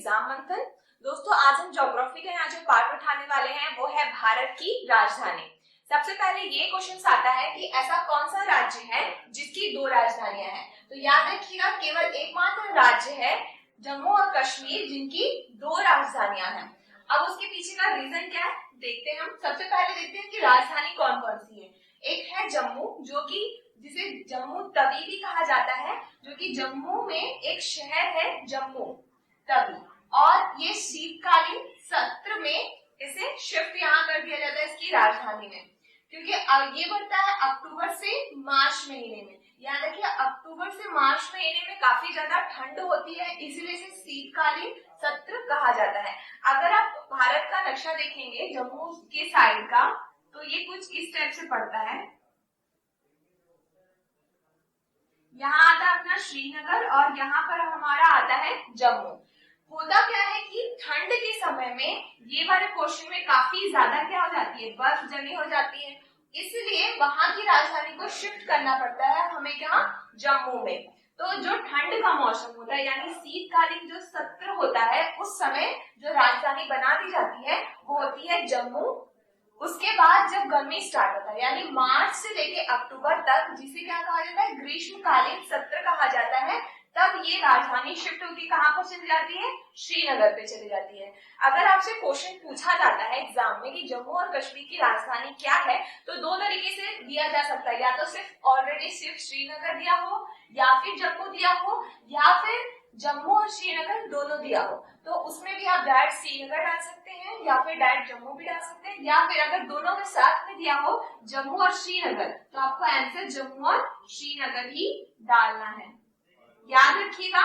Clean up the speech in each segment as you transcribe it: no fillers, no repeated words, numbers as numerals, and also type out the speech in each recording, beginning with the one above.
Exam मंथन। दोस्तों आज हम ज्योग्राफी का यहाँ जो पार्ट उठाने वाले हैं वो है भारत की राजधानी। सबसे पहले ये क्वेश्चन आता है कि ऐसा कौन सा राज्य है जिसकी दो राजधानियां हैं। तो याद रखिएगा केवल एकमात्र राज्य है जम्मू और कश्मीर जिनकी दो राजधानियां हैं। अब उसके पीछे का रीजन क्या है देखते हैं हम। सबसे पहले देखते हैं कि राजधानी कौन कौन सी है। एक है जम्मू जो कि जिसे जम्मू तवी भी कहा जाता है, जो कि जम्मू में एक शहर है जम्मू तवी, और ये शीतकालीन सत्र में इसे शिफ्ट यहाँ कर दिया जाता है इसकी राजधानी में, क्योंकि ये बढ़ता है अक्टूबर से मार्च महीने में। याद रखिए अक्टूबर से मार्च महीने में काफी ज्यादा ठंड होती है, इसलिए इसे शीतकालीन सत्र कहा जाता है। अगर आप भारत का नक्शा देखेंगे जम्मू के साइड का तो ये कुछ इस टाइप से पड़ता है। यहाँ आता है अपना श्रीनगर और यहाँ पर हमारा आता है जम्मू। होता क्या है कि ठंड के समय में ये वाले पोर्शन में काफी ज्यादा क्या हो जाती है, बर्फ जमी हो जाती है, इसलिए वहां की राजधानी को शिफ्ट करना पड़ता है हमें क्या, जम्मू में। तो जो ठंड का मौसम होता है यानी शीतकालीन जो सत्र होता है उस समय जो राजधानी बना दी जाती है वो होती है जम्मू। उसके बाद जब गर्मी स्टार्ट होता है यानी मार्च से लेके अक्टूबर तक, जिसे क्या कहा जाता है, ग्रीष्मकालीन सत्र कहा जाता है, तब ये राजधानी शिफ्ट होकर कहाँ पर चली जाती है, श्रीनगर पे चली जाती है। अगर आपसे क्वेश्चन पूछा जाता है एग्जाम में कि जम्मू और कश्मीर की राजधानी क्या है तो दो तरीके से दिया जा सकता है, या तो सिर्फ श्रीनगर दिया हो, या फिर जम्मू दिया हो, या फिर जम्मू और श्रीनगर दोनों दिया हो। तो उसमें भी आप डायरेक्ट श्रीनगर डाल सकते हैं या फिर डायरेक्ट जम्मू भी डाल सकते हैं, या फिर अगर दोनों में साथ में दिया हो जम्मू और श्रीनगर तो आपको आंसर जम्मू और श्रीनगर ही डालना है। याद रखिएगा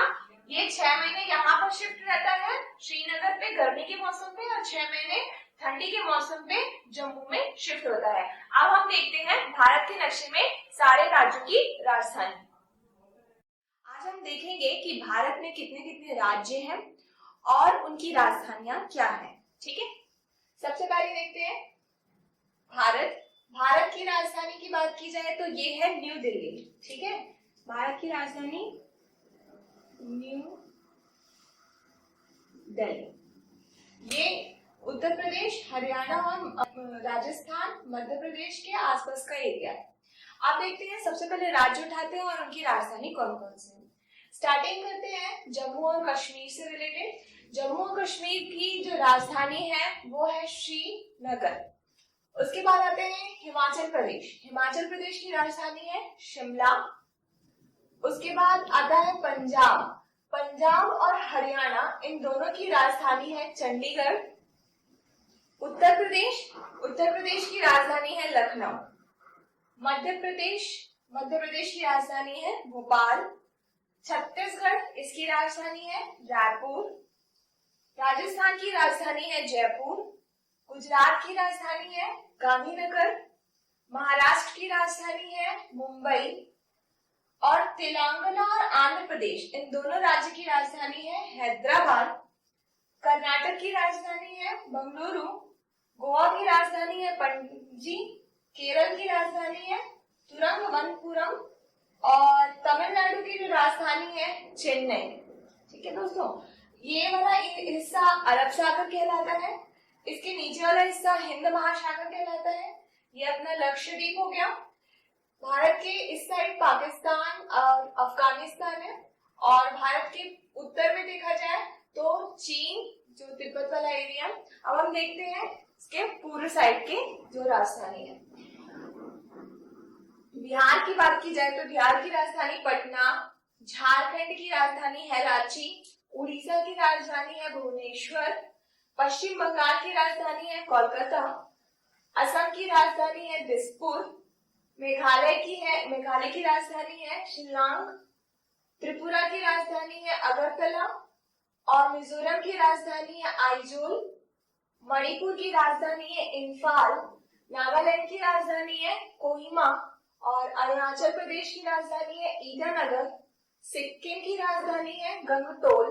ये 6 महीने यहाँ पर शिफ्ट रहता है श्रीनगर पे गर्मी के मौसम पे, और 6 महीने ठंडी के मौसम पे जम्मू में शिफ्ट होता है। अब हम देखते हैं भारत के नक्शे में सारे राज्यों की राजधानी। आज हम देखेंगे कि भारत में कितने कितने राज्य हैं और उनकी राजधानियां क्या हैं। ठीक है, सबसे पहले देखते हैं भारत की राजधानी की बात की जाए तो ये है न्यू दिल्ली। ठीक है, भारत की राजधानी न्यू दिल्ली। ये उत्तर प्रदेश, हरियाणा और राजस्थान, मध्य प्रदेश के आसपास का एरिया है। आप देखते हैं सबसे पहले राज्य उठाते हैं और उनकी राजधानी कौन कौन सी है। स्टार्टिंग करते हैं जम्मू और कश्मीर से रिलेटेड। जम्मू और कश्मीर की जो राजधानी है वो है श्रीनगर। उसके बाद आते हैं हिमाचल प्रदेश। हिमाचल प्रदेश की राजधानी है शिमला। उसके बाद आता है पंजाब और हरियाणा, इन दोनों की राजधानी है चंडीगढ़। उत्तर प्रदेश की राजधानी है लखनऊ। मध्य प्रदेश की राजधानी है भोपाल। छत्तीसगढ़, इसकी राजधानी है रायपुर। राजस्थान की राजधानी है जयपुर। गुजरात की राजधानी है गांधीनगर। महाराष्ट्र की राजधानी है मुंबई। और तेलंगाना और आंध्र प्रदेश, इन दोनों राज्य की राजधानी है हैदराबाद। कर्नाटक की राजधानी है बंगलुरु। गोवा की राजधानी है पणजी। केरल की राजधानी है तिरुवनंतपुरम। और तमिलनाडु की जो राजधानी है चेन्नई। ठीक है दोस्तों, ये वाला हिस्सा अरब सागर कहलाता है, इसके नीचे वाला हिस्सा हिंद महासागर कहलाता है। ये अपना लक्षद्वीप हो गया। भारत के इस साइड पाकिस्तान और अफगानिस्तान है, और भारत के उत्तर में देखा जाए तो चीन, जो तिब्बत वाला एरिया। अब हम देखते हैं इसके पूर्व साइड के जो राजधानी है। बिहार की बात की जाए तो बिहार की राजधानी पटना। झारखंड की राजधानी है रांची। उड़ीसा की राजधानी है भुवनेश्वर। पश्चिम बंगाल की राजधानी है कोलकाता। असम की राजधानी है दिसपुर। मेघालय की राजधानी है शिलांग। त्रिपुरा की राजधानी है अगरतला। और मिजोरम की राजधानी है आइजोल। मणिपुर की राजधानी है इम्फाल। नागालैंड की राजधानी है कोहिमा। और अरुणाचल प्रदेश की राजधानी है ईटानगर। सिक्किम की राजधानी है गंगटोल।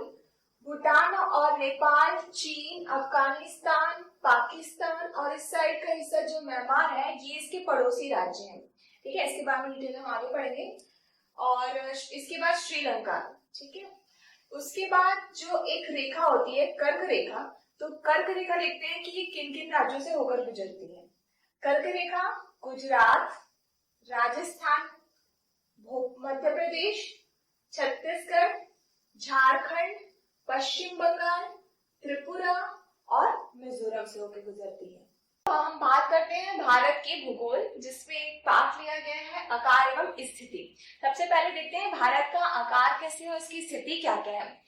भूटान और नेपाल, चीन, अफगानिस्तान, पाकिस्तान और इस साइड का हिस्सा जो म्यांमार है ये इसके पड़ोसी राज्य हैं। ठीक है, इसके बारे में डिटेल हम आगे पढ़ेंगे। और इसके बाद श्रीलंका। ठीक है, उसके बाद जो एक रेखा होती है कर्क रेखा, तो कर्क रेखा देखते हैं कि ये किन किन राज्यों से होकर गुजरती है। कर्क रेखा गुजरात, राजस्थान, मध्य प्रदेश, छत्तीसगढ़, झारखंड, पश्चिम बंगाल, त्रिपुरा और मिजोरम से होकर गुजरती है। तो हम बात करते हैं भारत के भूगोल, जिसमें एक पाठ लिया गया है आकार एवं स्थिति। सबसे पहले देखते हैं भारत का आकार कैसे है, उसकी स्थिति क्या क्या है।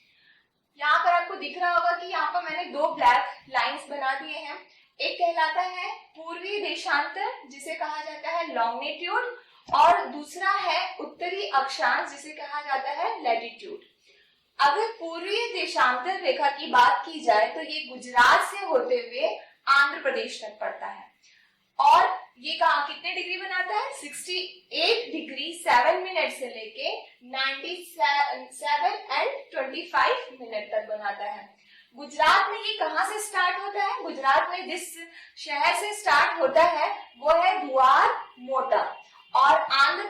यहाँ पर आपको दिख रहा होगा कि यहाँ पर मैंने दो ब्लैक लाइंस बना दिए हैं। एक कहलाता है पूर्वी देशांतर, जिसे कहा जाता है लॉन्गिट्यूड, और दूसरा है उत्तरी अक्षांश, जिसे कहा जाता है लैटिट्यूड। अगर पूर्वी देशांतर रेखा की बात की जाए तो ये गुजरात से होते हुए आंध्र प्रदेश तक पड़ता है, और ये कहा कितने डिग्री बनाता है, 68 डिग्री 7 मिनट से लेके 97 एंड 25 मिनट तक बनाता है। गुजरात में ये कहां से स्टार्ट होता है, गुजरात में जिस शहर से स्टार्ट होता है वो है दुआर मोटा, और आंध्र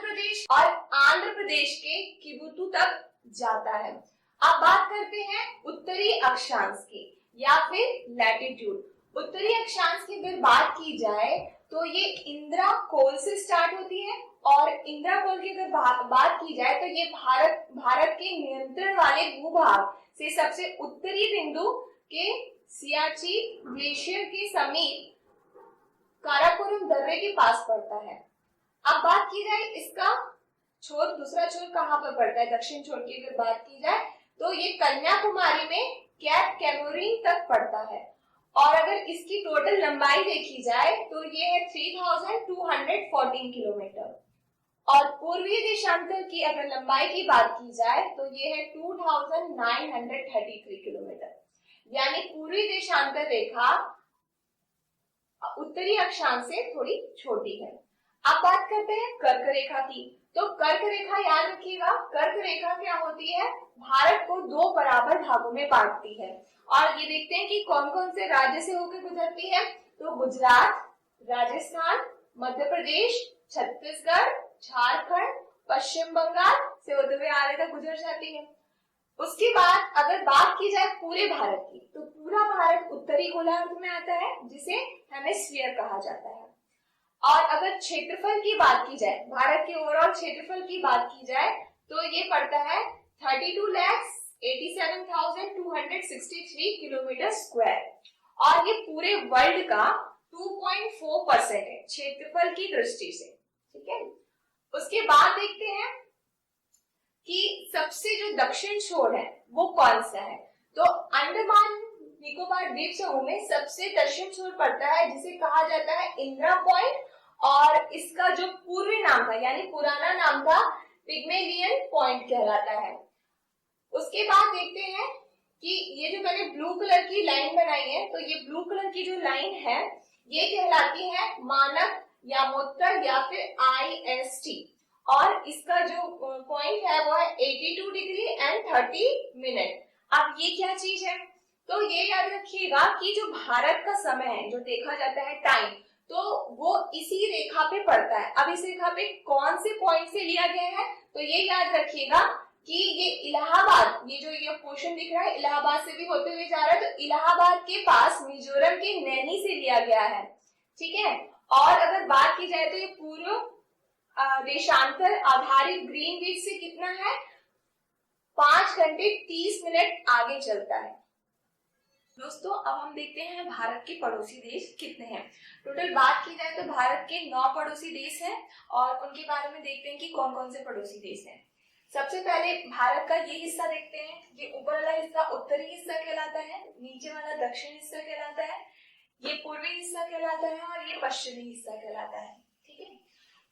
प्रदेश के किबुतु तक जाता है। अब बात करते हैं उत्तरी अक्षांश की या फिर लैटिट्यूड। उत्तरी अक्षांश की अगर बात की जाए तो ये इंदिरा कोल से स्टार्ट होती है, और इंदिरा कोल की अगर बात की जाए तो ये भारत के नियंत्रण वाले भूभाग से सबसे उत्तरी बिंदु के सियाचिन ग्लेशियर के समीप काराकोरम दर्रे के पास पड़ता है। अब बात की जाए इसका छोर, दूसरा छोर कहाँ पर पड़ता है, दक्षिण छोर की अगर बात की जाए तो ये कन्याकुमारी में कैप कैमोरिन तक पड़ता है, और अगर इसकी टोटल लंबाई देखी जाए तो ये है 3214 किलोमीटर, और पूर्वी देशांतर की अगर लंबाई की बात की जाए तो ये है 2933 किलोमीटर। यानी पूर्वी देशांतर रेखा उत्तरी अक्षांश से थोड़ी छोटी है। अब बात करते हैं कर्क रेखा की। तो कर्क रेखा याद रखिएगा, कर्क रेखा क्या होती है, भारत को दो बराबर भागों में बांटती है, और ये देखते हैं कि कौन कौन से राज्य से होकर गुजरती है। तो गुजरात, राजस्थान, मध्य प्रदेश, छत्तीसगढ़, झारखंड, पश्चिम बंगाल से होते हुए आगे तक गुजर जाती है। उसके बाद अगर बात की जाए पूरे भारत की, तो पूरा भारत उत्तरी गोलार्ध में आता है, जिसे हेमिस्फीयर कहा जाता है। और अगर क्षेत्रफल की बात की जाए, भारत के ओवरऑल क्षेत्रफल की बात की जाए तो ये पड़ता है 32,87,263 किलोमीटर स्क्वायर, और ये पूरे वर्ल्ड का 2.4% है क्षेत्रफल की दृष्टि से। ठीक है, उसके बाद देखते हैं कि सबसे जो दक्षिण छोर है वो कौन सा है। तो अंडमान निकोबार द्वीप समूह में सबसे दक्षिण छोर पड़ता है, जिसे कहा जाता है इंदिरा पॉइंट, और इसका जो पूर्वी नाम था यानी पुराना नाम था पिग्मेलियन पॉइंट कहलाता है। उसके बाद देखते हैं कि ये जो मैंने ब्लू कलर की लाइन बनाई है, तो ये ब्लू कलर की जो लाइन है ये कहलाती है मानक यामोत्तर या फिर IST, और इसका जो पॉइंट है वो है 82 डिग्री एंड 30 मिनट। अब ये क्या चीज है, तो ये याद रखिएगा कि जो भारत का समय है, जो देखा जाता है टाइम, तो वो इसी रेखा पे पड़ता है। अब इस रेखा पे कौन से पॉइंट से लिया गया है, तो ये याद रखिएगा कि ये इलाहाबाद, ये जो ये पोर्शन दिख रहा है इलाहाबाद से भी होते हुए जा रहा है, तो इलाहाबाद के पास मिजोरम के नैनी से लिया गया है। ठीक है, और अगर बात की जाए तो ये पूर्व देशांतर आधारित ग्रीनविच से कितना है, 5 घंटे 30 मिनट आगे चलता है। दोस्तों अब हम देखते हैं भारत के पड़ोसी देश कितने हैं। टोटल बात की जाए तो भारत के 9 पड़ोसी देश हैं, और उनके बारे में देखते हैं कि कौन कौन से पड़ोसी देश हैं। सबसे पहले भारत का ये हिस्सा देखते हैं। ये ऊपर वाला हिस्सा उत्तरी हिस्सा कहलाता है, नीचे वाला दक्षिण हिस्सा कहलाता है, ये पूर्वी हिस्सा कहलाता है, और ये पश्चिमी हिस्सा कहलाता है। ठीक है,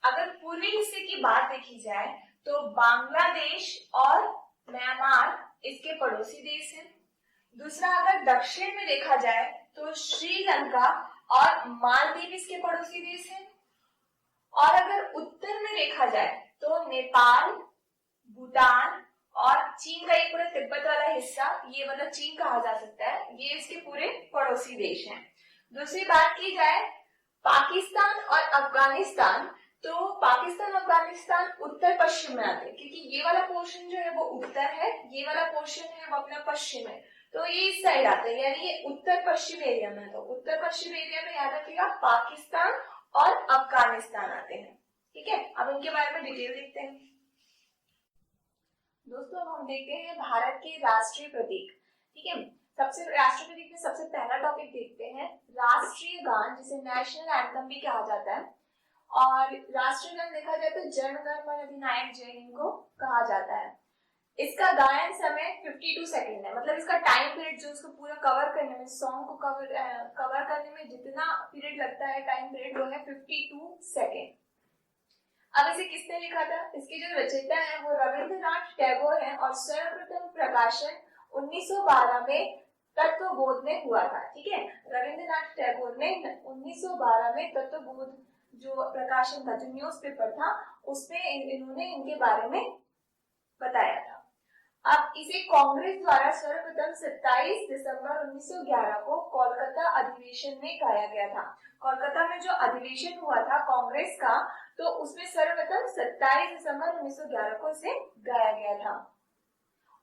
अगर पूर्वी हिस्से की बात देखी जाए तो बांग्लादेश और म्यांमार इसके पड़ोसी देश हैं। दूसरा अगर दक्षिण में देखा जाए तो श्रीलंका और मालदीव इसके पड़ोसी देश हैं। और अगर उत्तर में देखा जाए तो नेपाल, भूटान और चीन का एक पूरा तिब्बत वाला हिस्सा, ये मतलब चीन कहा जा सकता है, ये इसके पूरे पड़ोसी देश हैं। दूसरी बात की जाए पाकिस्तान और अफगानिस्तान, तो पाकिस्तान अफगानिस्तान उत्तर पश्चिम में आते हैं, क्योंकि ये वाला पोर्शन जो है वो उत्तर है, ये वाला पोर्शन है वो अपना पश्चिम है, तो ये इस साइड आते हैं, यानी ये उत्तर पश्चिम एरिया में। तो उत्तर पश्चिम एरिया में याद रखिएगा पाकिस्तान और अफगानिस्तान आते हैं। ठीक है, अब इनके बारे में डिटेल देखते हैं। दोस्तों अब हम देखते हैं भारत के राष्ट्रीय प्रतीक। ठीक है, सबसे राष्ट्रीय प्रतीक में सबसे पहला टॉपिक देखते हैं राष्ट्रीय गान, जिसे नेशनल एंथम भी कहा जाता है। और राष्ट्रीय गान देखा जाए तो जन गण मन अधिनायक जय हिंद को कहा जाता है। इसका गायन समय 52 सेकंड है, मतलब इसका टाइम पीरियड जो उसको पूरा कवर करने में, सॉन्ग को कवर करने में जितना पीरियड लगता है, टाइम पीरियड, वो है 52 सेकंड। अब इसे किसने लिखा था? इसके जो रचयिता है वो रविंद्रनाथ टैगोर है और सर्वप्रथम प्रकाशन 1912 में तत्वबोध में हुआ था। ठीक है, रविंद्रनाथ टैगोर ने 1912 में तत्वबोध जो प्रकाशन था, जो न्यूज़पेपर था, उसमें इन्होंने इनके बारे में बताया था। अब इसे कांग्रेस द्वारा सर्वप्रथम 27 दिसंबर 1911 को कोलकाता अधिवेशन में गाया गया था। कोलकाता में जो अधिवेशन हुआ था कांग्रेस का, तो उसमें सर्वप्रथम 27 दिसंबर 1911 को इसे गाया गया था।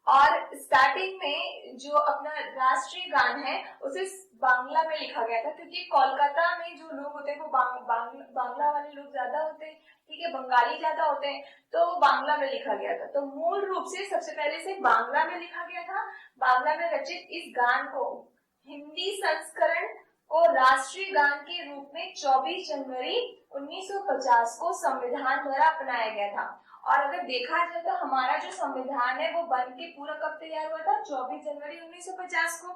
और स्टार्टिंग में जो अपना राष्ट्रीय गान है उसे बांग्ला में लिखा गया था, क्योंकि कोलकाता में जो लोग होते हैं वो बांग्ला वाले लोग ज्यादा होते हैं। ठीक है, बंगाली ज्यादा होते हैं, तो बांग्ला में लिखा गया था। तो मूल रूप से सबसे पहले से बांग्ला में लिखा गया था। बांग्ला में रचित इस गान को हिंदी संस्करण को राष्ट्रीय गान के रूप में 24 जनवरी 1950 को संविधान द्वारा अपनाया गया था। और अगर देखा जाए तो हमारा जो संविधान है वो बन के पूरा कब तैयार हुआ था? 24 जनवरी 1950 को।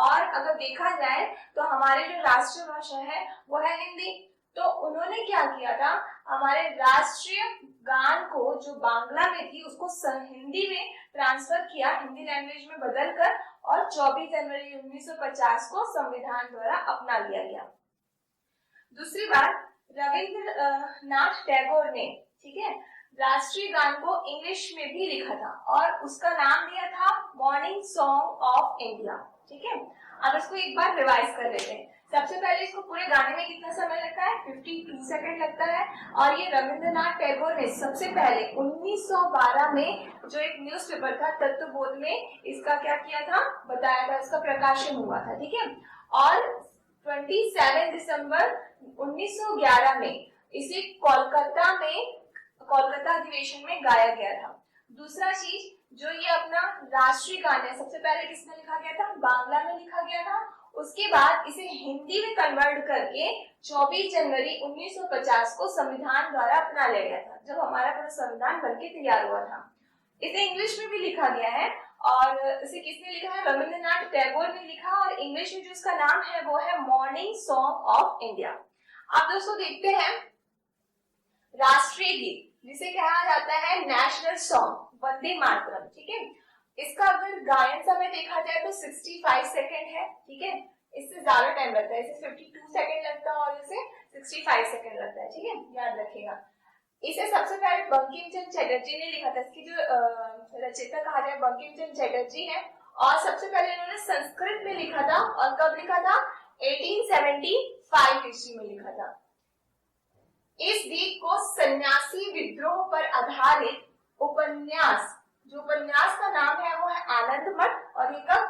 और अगर देखा जाए तो हमारी जो राष्ट्रीय भाषा है वो है हिंदी। तो उन्होंने क्या किया था, हमारे राष्ट्रीय गान को जो बांग्ला में थी उसको हिंदी में ट्रांसफर किया, हिंदी लैंग्वेज में बदलकर, और 24 जनवरी 1950 को संविधान द्वारा अपना लिया गया। दूसरी बात, रविंद्रनाथ टैगोर ने, ठीक है, राष्ट्रीय गान को इंग्लिश में भी लिखा था और उसका नाम दिया था मॉर्निंग सॉन्ग ऑफ इंडिया। ठीक है, अब इसको एक बार रिवाइज कर लेते हैं। सबसे पहले इसको पूरे गाने में कितना समय लगता है? 52 सेकंड लगता है। और ये रविंद्रनाथ टैगोर ने सबसे पहले 1912 में जो एक न्यूज़पेपर था तत्वबोध में इसका क्या किया था, बताया था, इसका प्रकाशन हुआ था। ठीक है, और 27 दिसंबर 1911 में इसे कोलकाता अधिवेशन में गाया गया था। दूसरा चीज, जो ये अपना राष्ट्रीय गान है सबसे पहले किसमें लिखा गया था? बांग्ला में लिखा गया था। उसके बाद इसे हिंदी में कन्वर्ट करके 24 जनवरी 1950 को संविधान द्वारा अपना लिया गया था, जब हमारा पूरा संविधान बनके तैयार हुआ था। इसे इंग्लिश में भी लिखा गया है और इसे किसने लिखा है? रविंद्रनाथ टैगोर ने लिखा, और इंग्लिश में जो इसका नाम है वो है मॉर्निंग सॉन्ग ऑफ इंडिया। अब दोस्तों देखते हैं राष्ट्रीय गीत, जिसे कहा जाता है नेशनल सॉन्ग, वंदे मातरम। ठीक है, इसका अगर गायन समय देखा जाए तो 65 सेकंड है। ठीक है, इससे ज्यादा टाइम लगता है, इसे 52 सेकंड लगता है और इसे 65 सेकंड लगता है। ठीक है, याद रखिएगा। इसे सबसे पहले बंकिम चंद्र चटर्जी ने लिखा था। इसकी जो रचयिता कहा जाए बंकिम चंद्र चटर्जी है, और सबसे पहले इन्होंने संस्कृत में लिखा था। और कब लिखा था? 1875 ईस्वी में लिखा था। इस गीत को सन्यासी विद्रोह पर आधारित उपन्यास, जो उपन्यास का नाम है वो है आनंद मठ, और ये कब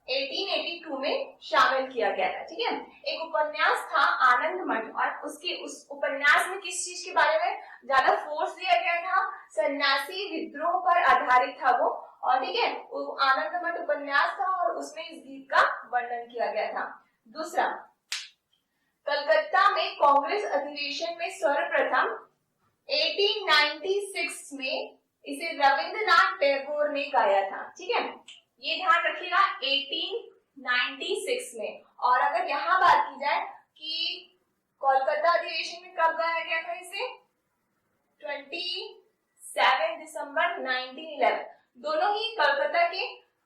1882 में शामिल किया गया था। ठीक है, एक उपन्यास था आनंद मठ, और उस उपन्यास में किस चीज के बारे में ज्यादा फोर्स दिया गया था? सन्यासी विद्रोह पर आधारित था वो। और ठीक है, आनंद मठ उपन्यास था और उसमें इस गीत का वर्णन किया गया था। दूसरा, कलकत्ता में कांग्रेस अधिवेशन में सर्वप्रथम 1896 में इसे रविंद्रनाथ टैगोर ने गाया था। ठीक है, ये ध्यान रखिएगा 1896 में। और अगर यहाँ बात की जाए कि कोलकाता अधिवेशन में कब गाया गया था इसे? 27 दिसंबर 1911। दोनों ही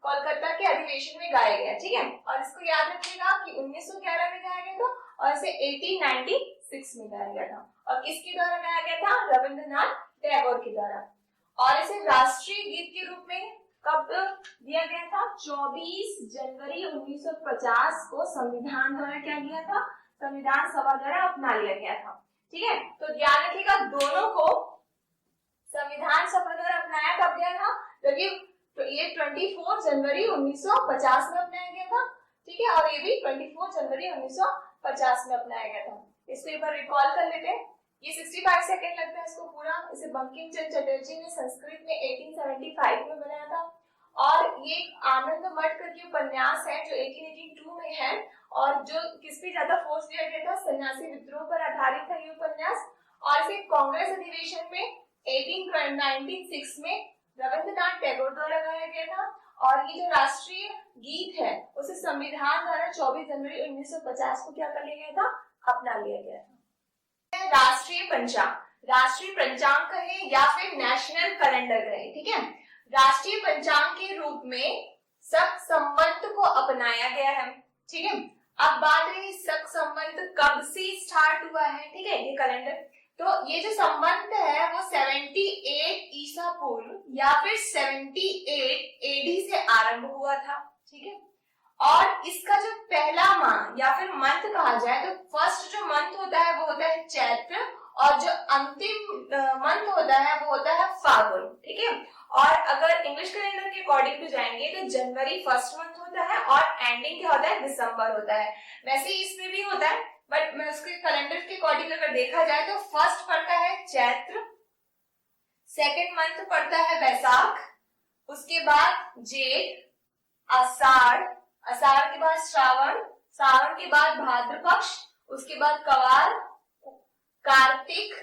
कोलकाता के अधिवेशन में गाया गया। ठीक है, और इसको याद रखिएगा कि 1911 में गाया गया था और इसे 1896 में गाया गया था। और किसके द्वारा गाया गया था? रविंद्रनाथ टैगोर के द्वारा। और इसे राष्ट्रीय गीत के रूप में कब दिया गया था? 24 जनवरी 1950 को संविधान द्वारा क्या किया था? संविधान सभा द्वारा अपना लिया गया था। ठीक है, तो ध्यान रखिएगा दोनों को संविधान सभा द्वारा अपनाया कब गया था, क्योंकि तो ये 24 जनवरी 1950 में अपनाया गया था, ठीक है, और ये भी 24 जनवरी 1950 में अपनाया गया था। इसको एक बार रिकॉल कर लेते हैं। ये 65 सेकंड लगता है इसको पूरा। इसे बंकिम चंद्र चटर्जी ने संस्कृत में 1875 में बनाया था, और ये आनंद मठ करके उपन्यास है जो 1882 में है, और जो किस पे ज्यादा फोर्स दिया गया था, सन्यासी विद्रोह पर आधारित है ये उपन्यास। और इसे कांग्रेस अधिवेशन में 1896 में रविंद्रनाथ टैगोर द्वारा गाया गया था, और ये जो राष्ट्रीय गीत है उसे संविधान द्वारा 24 जनवरी 1950 को क्या कर लिया गया था, अपना लिया गया था। राष्ट्रीय पंचांग कहे या फिर नेशनल कैलेंडर कहे, ठीक है। राष्ट्रीय पंचांग के रूप में शक संवत को अपनाया गया है, ठीक है। अब बात रही शक संवत कब से स्टार्ट हुआ है, ठीक है, ये कैलेंडर। तो ये जो संवत है वो 78 ईसा पूर्व या फिर 78 एडी से आरंभ हुआ था, ठीक है। और इसका जो पहला माह या फिर मंथ कहा जाए तो फर्स्ट जो मंथ होता है वो होता है चैत्र, और जो अंतिम मंथ होता है वो होता है फागुन, ठीक है। और अगर इंग्लिश कैलेंडर के अकॉर्डिंग टू जाएंगे तो जनवरी फर्स्ट मंथ होता है और एंडिंग क्या होता है, दिसंबर होता है। वैसे इसमें भी होता है, बट मैं उसके कैलेंडर के अकॉर्डिंग अगर देखा जाए तो फर्स्ट पड़ता है चैत्र, सेकेंड मंथ पड़ता है वैशाख, उसके बाद जेठ, आषाढ़, आषाढ़ के बाद श्रावण, श्रावण के बाद भाद्र पक्ष, उसके बाद कवार, कार्तिक,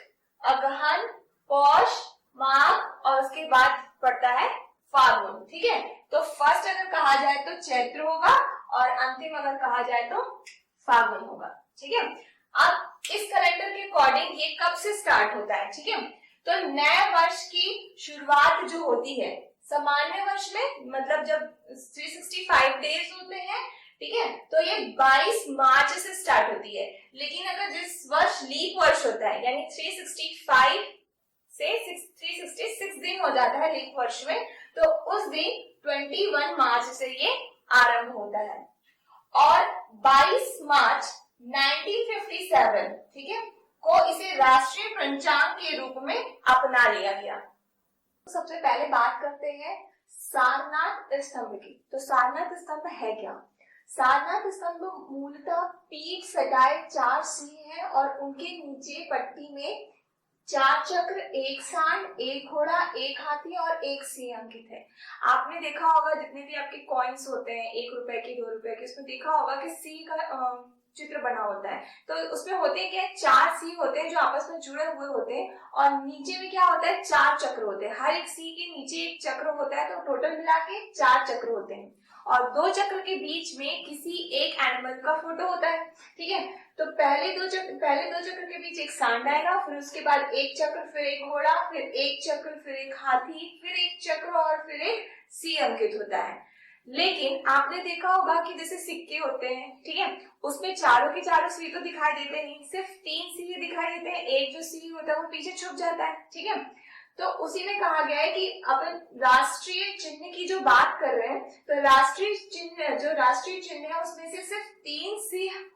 अगहन, पौष, माघ, और उसके बाद पड़ता है फागुन, ठीक है। तो फर्स्ट अगर कहा जाए तो चैत्र होगा, और अंतिम अगर कहा जाए तो फागुन होगा, ठीक है। अब इस कैलेंडर के अकॉर्डिंग ये कब से स्टार्ट होता है, ठीक है। तो नए वर्ष की शुरुआत जो होती है सामान्य वर्ष में, मतलब जब 365 डेज होते हैं, ठीक है, तो ये 22 मार्च से स्टार्ट होती है। लेकिन अगर जिस वर्ष लीप वर्ष होता है, यानी 365 से 366 दिन हो जाता है लीप वर्ष में, तो उस दिन 21 मार्च से ये आरंभ होता है। और 22 मार्च 1957, ठीक है, को इसे राष्ट्रीय पंचांग के रूप में अपना लिया गया। सबसे पहले बात करते हैं सारनाथ स्तंभ की। तो सारनाथ स्तंभ है क्या? सारनाथ स्तंभ मूलतः पीठ सटाए 4 सिंह हैं, और उनके नीचे पट्टी में 4 चक्र, 1 सांड, 1 घोड़ा, 1 हाथी और 1 सिंह अंकित है। आपने देखा होगा जितने भी आपके कॉइन्स होते हैं 1 रुपए के, 2 रुपए के, उसमें देखा होगा कि सिंह का चित्र बना होता है। तो उसमें होते हैं क्या, 4 सिंह होते हैं जो आपस में जुड़े हुए होते हैं, और नीचे में क्या होता है, 4 चक्र होते हैं। हर एक सिंह के नीचे एक चक्र होता है, तो टोटल मिला के 4 चक्र होते हैं। और 2 चक्र के बीच में किसी एक एनिमल का फोटो होता है, ठीक है। तो पहले दो चक्र के बीच एक सांड आएगा, फिर उसके बाद 1 चक्र, फिर 1 घोड़ा, फिर 1 चक्र, फिर 1 हाथी, फिर 1 चक्र और फिर 1 सिंह अंकित होता है। लेकिन आपने देखा होगा कि जैसे सिक्के होते हैं, ठीक है, उसमें चारों के चारों सिंह तो दिखाई देते नहीं, सिर्फ 3 सिंह दिखाई देते हैं। एक जो सिंह होता है वो पीछे छुप जाता है, ठीक है। तो उसी में कहा गया है कि अपन राष्ट्रीय चिन्ह की जो बात कर रहे हैं, तो राष्ट्रीय चिन्ह है उसमें से सिर्फ 3 सिंह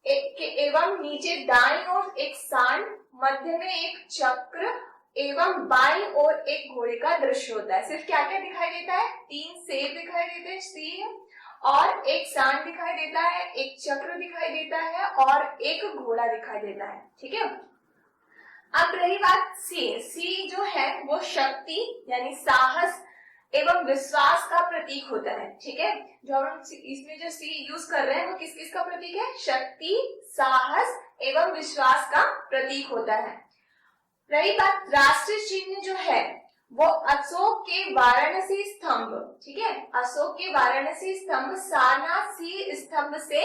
एवं नीचे दाईं ओर 1 सांड, मध्य में 1 चक्र एवं बाईं ओर 1 घोड़े का दृश्य होता है। सिर्फ क्या क्या दिखाई देता है, 3 शेर दिखाई देते हैं, सिंह, और 1 सांड दिखाई देता है, 1 चक्र दिखाई देता है और 1 घोड़ा दिखाई देता है, ठीक है। अब रही बात सी जो है वो शक्ति यानी साहस एवं विश्वास का प्रतीक होता है, ठीक है। जो हम इसमें जो सी यूज कर रहे हैं वो किस किस का प्रतीक है, शक्ति, साहस एवं विश्वास का प्रतीक होता है। रही बात राष्ट्रीय चिन्ह जो है वो अशोक के वाराणसी स्तंभ, ठीक है, अशोक के वाराणसी स्तंभ सारनाथ सी स्तंभ से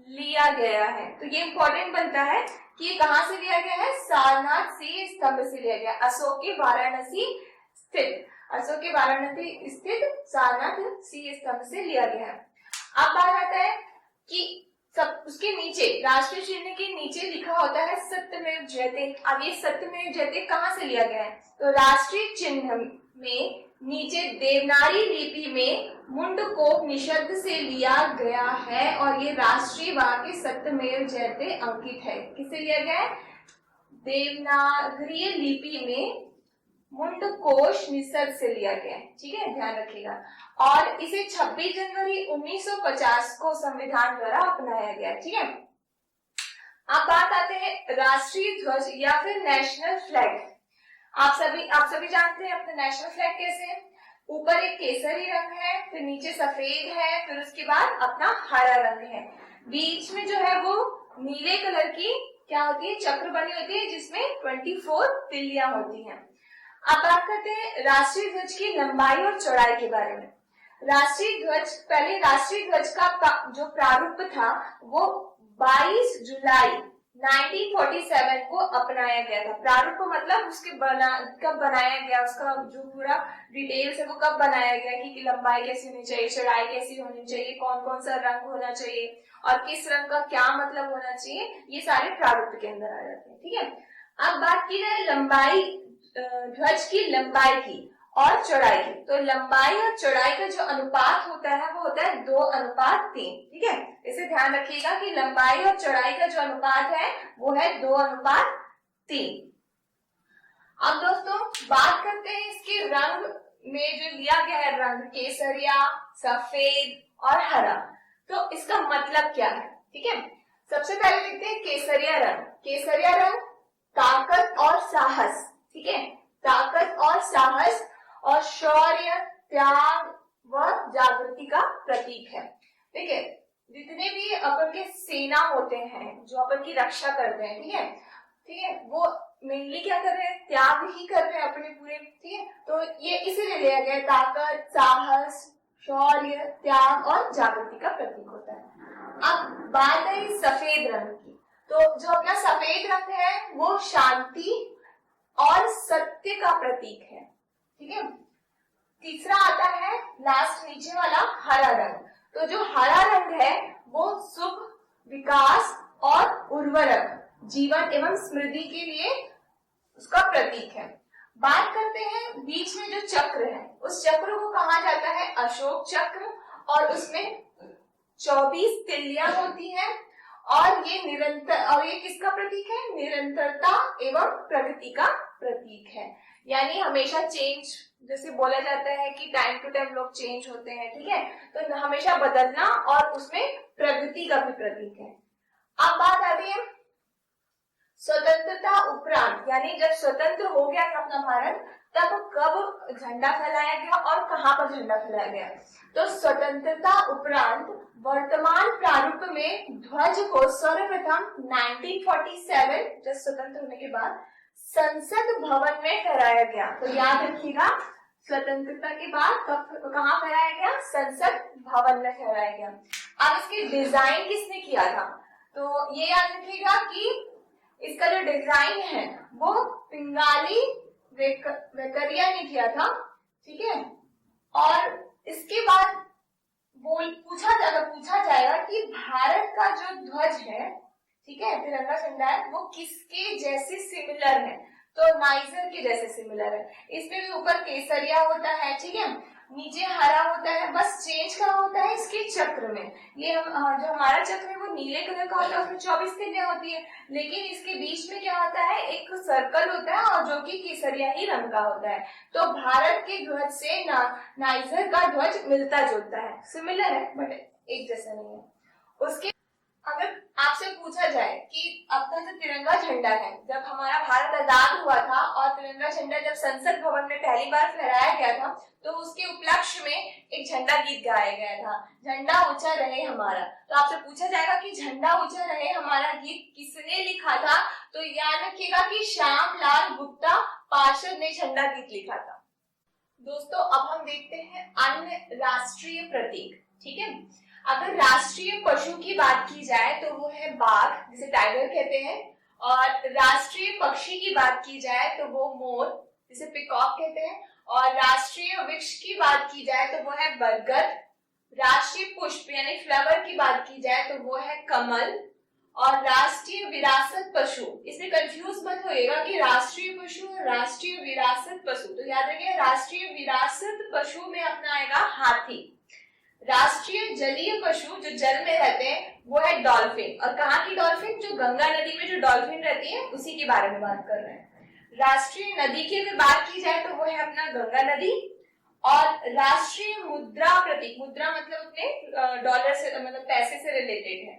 लिया गया है। तो ये इंपॉर्टेंट बनता है कि ये कहां से लिया गया है, सारनाथ सी स्तंभ से लिया गया, अशोक के वाराणसी स्थित सारनाथ सी स्तंभ से लिया गया है। अब बात आता है कि सब उसके नीचे राष्ट्रीय चिन्ह के नीचे लिखा होता है सत्यमेव जयते। अब ये सत्यमेव जयते कहां से लिया गया है, तो राष्ट्रीय चिन्ह में नीचे देवनागरी लिपि में मुंडकोप निषद से लिया गया है, और ये राष्ट्रीय वाक्य सत्यमेव जयते अंकित है। किससे लिया गया है, देवनागरी लिपि में मुंडकोश निसर्ग से लिया गया है, ठीक है, ध्यान रखिएगा। और इसे 26 जनवरी 1950 को संविधान द्वारा अपनाया गया, ठीक है। अब बात आते हैं राष्ट्रीय ध्वज या फिर नेशनल फ्लैग। आप सभी जानते हैं अपना नेशनल फ्लैग कैसे है। ऊपर एक केसरी रंग है, फिर नीचे सफेद है, फिर उसके बाद अपना हरा रंग है। बीच में जो है वो नीले कलर की क्या होती है, चक्र बनी होती है, जिसमें 24 तिल्लियां होती हैं। अब बात करते हैं राष्ट्रीय ध्वज की लंबाई और चौड़ाई के बारे में। राष्ट्रीय ध्वज का जो प्रारूप था वो 22 जुलाई 1947 को अपनाया गया था। प्रारूप मतलब उसके कब बनाया गया, उसका जो पूरा डिटेल्स है वो कब बनाया गया, कि लंबाई कैसी होनी चाहिए, चौड़ाई कैसी होनी चाहिए, कौन कौन सा रंग होना चाहिए और किस रंग का क्या मतलब होना चाहिए, ये सारे प्रारूप के अंदर आ जाते हैं, ठीक है। अब बात की जाए ध्वज की लंबाई की और चौड़ाई की, तो लंबाई और चौड़ाई का जो अनुपात होता है वो होता है 2:3, ठीक है। इसे ध्यान रखिएगा कि लंबाई और चौड़ाई का जो अनुपात है वो है 2:3। अब दोस्तों बात करते हैं इसके रंग में जो लिया गया है रंग, केसरिया, सफेद और हरा, तो इसका मतलब क्या है, ठीक है। सबसे पहले देखते हैं केसरिया रंग। केसरिया रंग ताकत और साहस, ठीक है, ताकत और साहस और शौर्य, त्याग व जागृति का प्रतीक है, ठीक है। जितने भी अपन के सेना होते हैं जो अपन की रक्षा करते हैं, ठीक है, वो मेनली क्या कर रहे हैं, त्याग ही कर रहे हैं अपने पूरे, ठीक है। तो ये इसीलिए लिया गया, ताकत, साहस, शौर्य, त्याग और जागृति का प्रतीक होता है। अब बात है सफेद रंग की, तो जो अपना सफेद रंग है वो शांति और सत्य का प्रतीक है, ठीक है। तीसरा आता है लास्ट नीचे वाला हरा रंग, तो जो हरा रंग है वो सुख, विकास और उर्वरक, जीवन एवं समृद्धि के लिए उसका प्रतीक है। बात करते हैं बीच में जो चक्र है, उस चक्र को कहा जाता है अशोक चक्र, और उसमें 24 तिल्लियां होती हैं, और ये किसका प्रतीक है, निरंतरता एवं प्रगति का प्रतीक है। यानी हमेशा चेंज, जैसे बोला जाता है कि टाइम टू टाइम लोग चेंज होते हैं, ठीक है, तो हमेशा बदलना और उसमें प्रगति का भी प्रतीक है। अब बात आती है स्वतंत्रता उपरांत, यानी जब स्वतंत्र हो गया था अपना भारत, तब कब झंडा फहराया गया और कहां पर झंडा फहराया गया। तो स्वतंत्रता उपरांत वर्तमान प्रारूप में ध्वज को सर्वप्रथम 1947 जब स्वतंत्र होने के बाद संसद भवन में फहराया गया। तो याद रखिएगा, स्वतंत्रता के बाद कहाँ फहराया गया, संसद भवन में फहराया गया। अब इसकी डिजाइन किसने किया था, तो ये याद रखिएगा कि इसका जो डिजाइन है वो पिंगाली वेकरिया ने किया था, ठीक है। और इसके बाद पूछा जाएगा कि भारत का जो ध्वज है, ठीक है, तिरंगा झंडा है, वो किसके जैसे सिमिलर है, तो नाइजर के जैसे सिमिलर है। इसमें भी ऊपर केसरिया होता है, ठीक है, नीचे हरा होता है, बस चेंज क्या होता है इसके चक्र में। ये जो हमारा चक्र है वो नीले कलर का होता है, उसमें 24 तिल्लियां होती है, लेकिन इसके बीच में क्या होता है, एक सर्कल होता है और जो कि केसरिया ही रंग का होता है। तो भारत के ध्वज से नाइजर का ध्वज मिलता जुलता है, सिमिलर है बट एक जैसा नहीं है। उसके अगर आपसे पूछा जाए कि अपना जो तिरंगा झंडा है, जब हमारा भारत आजाद हुआ था और तिरंगा झंडा जब संसद भवन में पहली बार फहराया गया था, तो उसके उपलक्ष्य में एक झंडा गीत गाया गया था, झंडा ऊंचा रहे हमारा। तो आपसे पूछा जाएगा कि झंडा ऊंचा रहे हमारा गीत किसने लिखा था, तो याद रखिएगा कि श्यामलाल गुप्ता पार्षद ने झंडा गीत लिखा था। दोस्तों अब हम देखते हैं अन्य राष्ट्रीय प्रतीक, ठीक है। अगर राष्ट्रीय पशु की बात की जाए तो वो है बाघ, जिसे टाइगर कहते हैं, और राष्ट्रीय पक्षी की बात की जाए तो वो मोर, जिसे पिकॉक कहते हैं, और राष्ट्रीय वृक्ष की बात की जाए तो वो है बरगद। राष्ट्रीय पुष्प यानी फ्लावर की बात की जाए तो वो है कमल। और राष्ट्रीय विरासत पशु, इसमें कंफ्यूज मत होइएगा कि राष्ट्रीय पशु और राष्ट्रीय विरासत पशु, तो याद रखिए राष्ट्रीय विरासत पशु में अपना आएगा हाथी। राष्ट्रीय जलीय पशु जो जल में रहते हैं वो है डॉल्फिन। और कहाँ की डॉल्फिन? जो गंगा नदी में जो डॉल्फिन रहती है उसी के बारे में बात कर रहे हैं। राष्ट्रीय नदी की अगर बात की जाए तो वो है अपना गंगा नदी। और राष्ट्रीय मुद्रा प्रतीक, मुद्रा मतलब अपने डॉलर से मतलब पैसे से रिलेटेड है,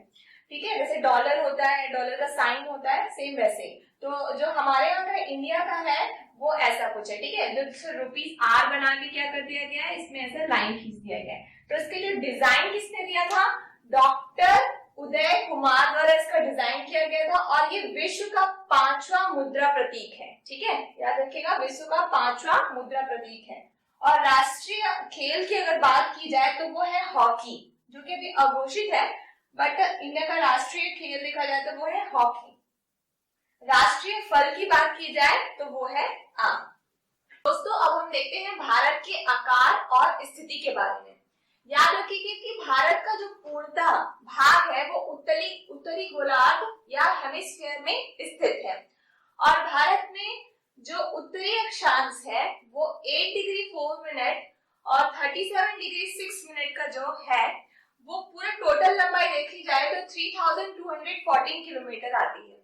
ठीक है। जैसे डॉलर होता है, डॉलर का साइन होता है, सेम वैसे तो जो हमारे यहाँ का इंडिया का है वो ऐसा कुछ है, ठीक है। जो रुपीज आर बना के क्या कर दिया गया है, इसमें ऐसा लाइन खींच दिया गया है। तो इसके जो डिजाइन किसने दिया था? डॉक्टर उदय कुमार द्वारा इसका डिजाइन किया गया था। और ये विश्व का 5वां मुद्रा प्रतीक है, ठीक है, याद रखिएगा, विश्व का 5वां मुद्रा प्रतीक है। और राष्ट्रीय खेल की अगर बात की जाए तो वो है हॉकी, जो कि अभी अघोषित है, बट इंडिया का राष्ट्रीय खेल देखा जाए तो वो है हॉकी। राष्ट्रीय फल की बात की जाए तो वो है आम। दोस्तों अब हम देखते हैं भारत के आकार और स्थिति के बारे में। याद रखिए कि भारत का जो पूर्णतः भाग है वो उत्तरी गोलार्ध या हेमिस्फीयर में स्थित है। और भारत में जो उत्तरी अक्षांश है वो 8 डिग्री 4 मिनट और 37 डिग्री 6 मिनट का जो है वो पूरे टोटल लंबाई देखी जाए तो 3214 किलोमीटर आती है।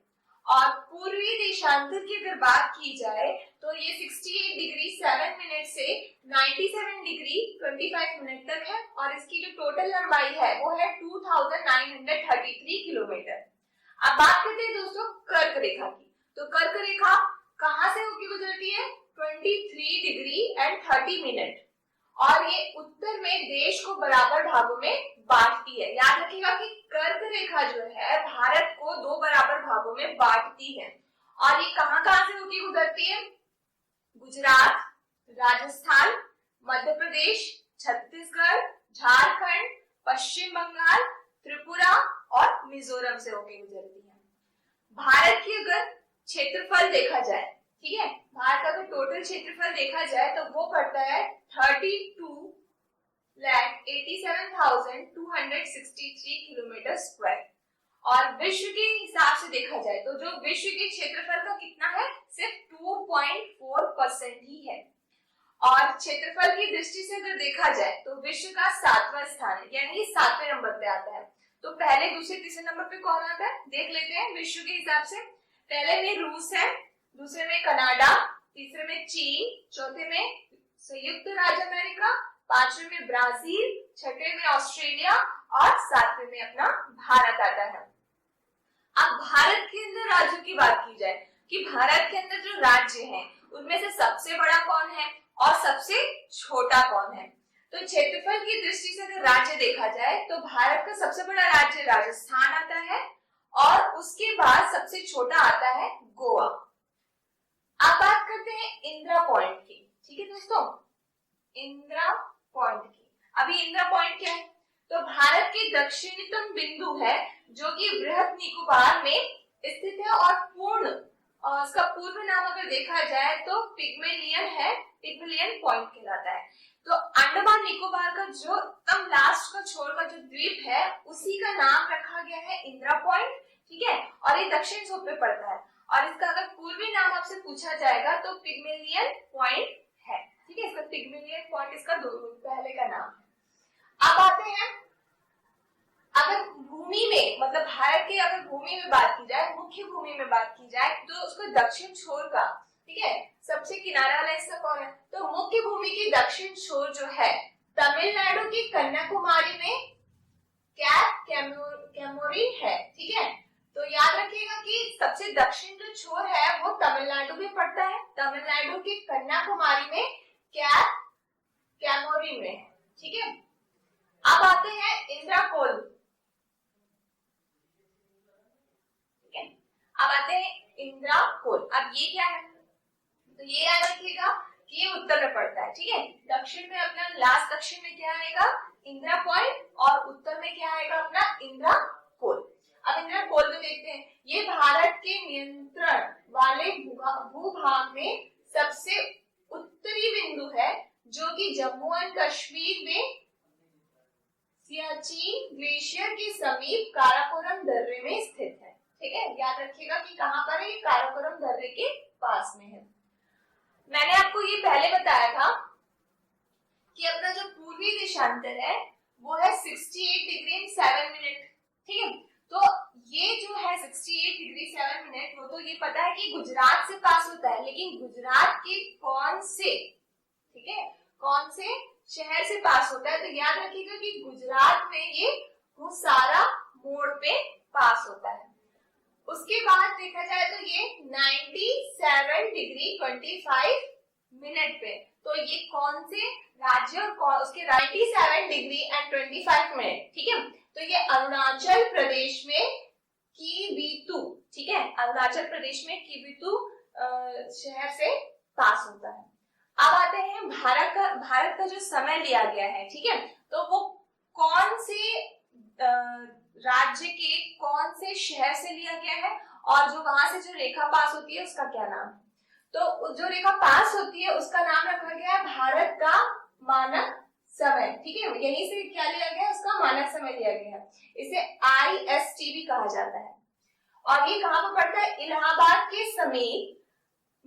और पूर्वी देशांतर की अगर बात की जाए तो ये 68 डिग्री 7 मिनट से 97 डिग्री 25 मिनट तक है। और इसकी जो टोटल लंबाई है वो है 2933 किलोमीटर। अब बात करते हैं दोस्तों कर्क रेखा की। तो कर्क रेखा कहां से होकर गुजरती है? 23 डिग्री एंड 30 मिनट। और ये उत्तर में देश को बराबर भागों में बांटती है। याद रखिएगा कि कर्क रेखा जो है भारत को 2 बराबर भागों में बांटती है। और ये कहां कहां से होकर गुजरती है? गुजरात, राजस्थान, मध्य प्रदेश, छत्तीसगढ़, झारखंड, पश्चिम बंगाल, त्रिपुरा और मिजोरम से होकर गुजरती है। भारत की अगर क्षेत्रफल देखा जाए, ठीक है, भारत का अगर टोटल क्षेत्रफल देखा जाए तो वो पड़ता है 32,87,263 किलोमीटर स्क्वायर। और विश्व के हिसाब से देखा जाए तो जो विश्व के क्षेत्रफल का कितना है? सिर्फ 2.4% ही है। और क्षेत्रफल की दृष्टि से अगर देखा जाए तो विश्व का 7वां स्थान है, यानी 7वें नंबर पे आता है। तो पहले, दूसरे, तीसरे नंबर पे कौन आता है देख लेते हैं विश्व के हिसाब से। पहले में रूस है, दूसरे में कनाडा, तीसरे में चीन, चौथे में संयुक्त राज्य अमेरिका, 5वें में ब्राजील, 6वें में ऑस्ट्रेलिया और 7वें में अपना भारत आता है। अब भारत के अंदर राज्यों की बात की जाए कि भारत के अंदर जो राज्य हैं उनमें से सबसे बड़ा कौन है और सबसे छोटा कौन है। तो क्षेत्रफल की दृष्टि से अगर राज्य देखा जाए तो भारत का सबसे बड़ा राज्य राजस्थान आता है और उसके बाद सबसे छोटा आता है गोवा। अब बात करते हैं इंदिरा पॉइंट की, ठीक है दोस्तों, इंदिरा पॉइंट की। अभी इंदिरा पॉइंट क्या है? तो भारत के दक्षिणतम बिंदु है जो कि बृहद निकोबार में स्थित है। और इसका पूर्व नाम अगर देखा जाए तो पिग्मेलियन है, पिग्मेलियन पॉइंट कहलाता है। तो अंडमान निकोबार का जो एकदम लास्ट का छोर का जो द्वीप है उसी का नाम रखा गया है इंदिरा पॉइंट, ठीक है। और ये दक्षिण ध्रुव पे पड़ता है। और इसका अगर पूर्वी नाम आपसे पूछा जाएगा तो पिग्मेलियन पॉइंट है, ठीक है। इसका पिग्मेलियन पॉइंट इसका पहले का नाम है। अब आते हैं अगर भूमि में, मतलब भारत के अगर भूमि में बात की जाए, मुख्य भूमि में बात की जाए तो उसको दक्षिण छोर का, ठीक है, सबसे किनारा वाला हिस्सा कौन है? तो मुख्य भूमि की दक्षिण छोर जो है तमिलनाडु की कन्याकुमारी में कैप कैमोरी है, ठीक है। तो याद रखिएगा कि सबसे दक्षिण जो छोर है वो तमिलनाडु में पड़ता है, तमिलनाडु की कन्याकुमारी में कैप कैमोरी में, ठीक है। अब आते हैं इंदिरा कोल, ठीक है। अब आते हैं इंदिरा कोल। अब ये क्या है? तो ये याद रखिएगा कि ये उत्तर में पड़ता है, ठीक है। दक्षिण में अपना लास्ट दक्षिण में क्या आएगा? इंदिरा पॉइंट। और उत्तर में क्या आएगा अपना? इंदिरा कोल। अब इंदिरा कोल में देखते हैं, ये भारत के नियंत्रण वाले भूभाग में सबसे उत्तरी बिंदु है जो कि जम्मू एंड कश्मीर में सियाचिन ग्लेशियर के समीप काराकोरम दर्रे में स्थित है, ठीक है। याद रखिएगा कि कहां पर है? काराकोरम दर्रे के पास में है। मैंने आपको ये पहले बताया था कि अपना जो पूर्वी देशांतर है वो है 68 डिग्री 7 मिनट। ठीक है, तो ये जो है 68 डिग्री 7 मिनट, वो तो ये पता है कि गुजरात से पास होता है, लेकिन गुजरात के कौन से, ठीक है, कौन से शहर से पास होता है, तो याद रखिएगा कि गुजरात में ये भूसारा मोड़ पे पास होता है। उसके बाद देखा जाए तो ये 97 डिग्री 25 मिनट पे, तो ये कौन से राज्य और उसके 97 डिग्री एंड 25 मिनट, ठीक है, तो ये अरुणाचल प्रदेश में कीबीतू, ठीक है, अरुणाचल प्रदेश में कीबीतू शहर से पास होता है। अब आते हैं भारत का जो समय लिया गया है, ठीक है, तो वो कौन से राज्य के कौन से शहर से लिया गया है, और जो वहां से जो रेखा पास होती है उसका क्या नाम है, तो जो रेखा पास होती है उसका नाम रखा गया है भारत का मानक समय, ठीक है, यहीं से क्या लिया गया है, उसका मानक समय लिया गया है, इसे IST भी कहा जाता है। और ये कहाँ पर पड़ता है, इलाहाबाद के समीप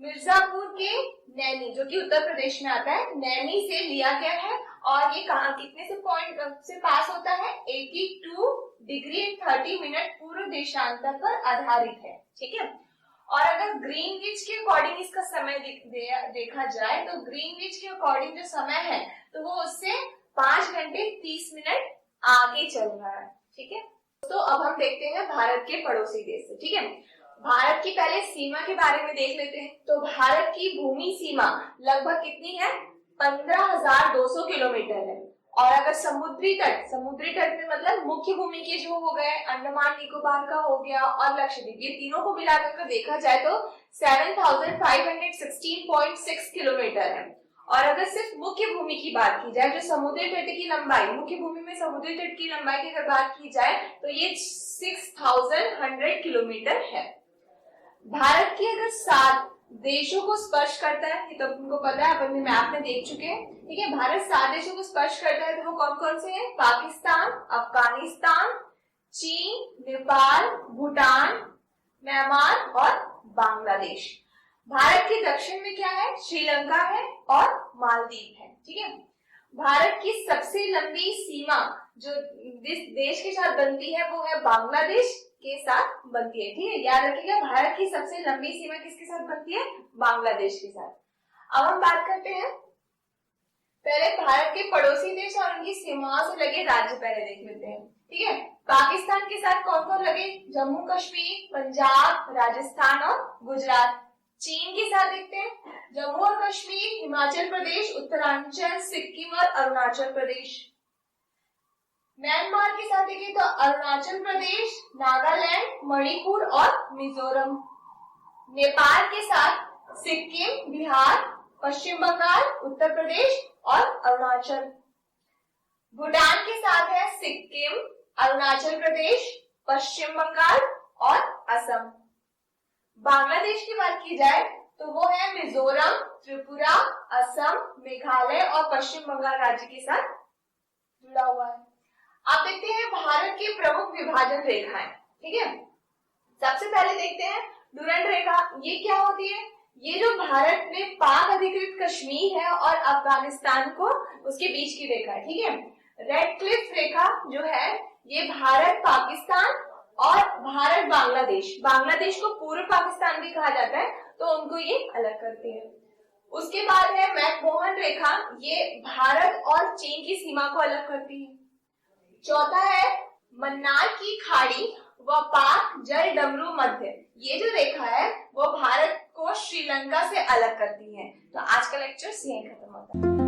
मिर्जापुर के नैनी, जो कि उत्तर प्रदेश में आता है, नैनी से लिया गया है, और ये कहाँ कितने से पॉइंट से पास होता है, 82 डिग्री 30 मिनट पूर्व देशांतर पर आधारित है, ठीक है। और अगर ग्रीनविच के अकॉर्डिंग इसका समय देखा जाए, तो ग्रीनविच के अकॉर्डिंग जो समय है, तो वो उससे 5 घंटे 30 मिनट आगे चल रहा है, ठीक है। तो अब हम देखते हैं भारत के पड़ोसी देश से, ठीक है। भारत की पहले सीमा के बारे में देख लेते हैं। तो भारत की भूमि सीमा लगभग कितनी है, 15,200 किलोमीटर है। और अगर समुद्री तट में मतलब मुख्य भूमि के जो हो गए, अंडमान निकोबार का हो गया और लक्षद्वीप, ये तीनों को मिलाकर देखा जाए तो 7,516.6 किलोमीटर है। और अगर सिर्फ मुख्य भूमि की बात की जाए, जो समुद्री तट की लंबाई, मुख्य भूमि में समुद्री तट की लंबाई की अगर बात की जाए तो ये 6,100 किलोमीटर है। भारत की अगर 7 देशों को स्पर्श करता है, ये तो तुमको पता है, अपन मैप में देख चुके हैं, ठीक है। भारत 7 देशों को स्पर्श करता है, तो वो कौन कौन से हैं, पाकिस्तान, अफगानिस्तान, चीन, नेपाल, भूटान, म्यांमार और बांग्लादेश। भारत के दक्षिण में क्या है, श्रीलंका है और मालदीव है, ठीक है। भारत की सबसे लंबी सीमा जो जिस देश के साथ बनती है वो है बांग्लादेश के साथ बनती है, ठीक है, याद रखिएगा। भारत की सबसे लंबी सीमा किसके साथ बनती है, बांग्लादेश के साथ। अब हम बात करते हैं पहले भारत के पड़ोसी देश और उनकी सीमाओं से लगे राज्य पहले देख लेते हैं, ठीक है। पाकिस्तान के साथ कौन कौन लगे, जम्मू कश्मीर, पंजाब, राजस्थान और गुजरात। चीन के साथ देखते हैं, जम्मू और कश्मीर, हिमाचल प्रदेश, उत्तरांचल, सिक्किम और अरुणाचल प्रदेश। म्यांमार के साथ देखें तो अरुणाचल प्रदेश, नागालैंड, मणिपुर और मिजोरम। नेपाल के साथ सिक्किम, बिहार, पश्चिम बंगाल, उत्तर प्रदेश और अरुणाचल। भूटान के साथ है सिक्किम, अरुणाचल प्रदेश, पश्चिम बंगाल और असम। बांग्लादेश की बात की जाए तो वो है मिजोरम, त्रिपुरा, असम, मेघालय और पश्चिम बंगाल राज्य के साथ जुड़ा हुआ है। आप देखते हैं भारत की प्रमुख विभाजन रेखाएं, ठीक है। सबसे पहले देखते हैं डुरंड रेखा, ये क्या होती है, ये जो भारत में पाक अधिकृत कश्मीर है और अफगानिस्तान को उसके बीच की रेखा है, ठीक है। रेड क्लिफ रेखा जो है ये भारत पाकिस्तान और भारत बांग्लादेश को पूर्व पाकिस्तान भी कहा जाता है, तो उनको ये अलग करती है। उसके बाद है मैकमोहन रेखा, ये भारत और चीन की सीमा को अलग करती है। चौथा है मन्नार की खाड़ी व पाक जल डमरू मध्य, ये जो रेखा है वो भारत को श्रीलंका से अलग करती है। तो आज का लेक्चर यहीं खत्म होता है।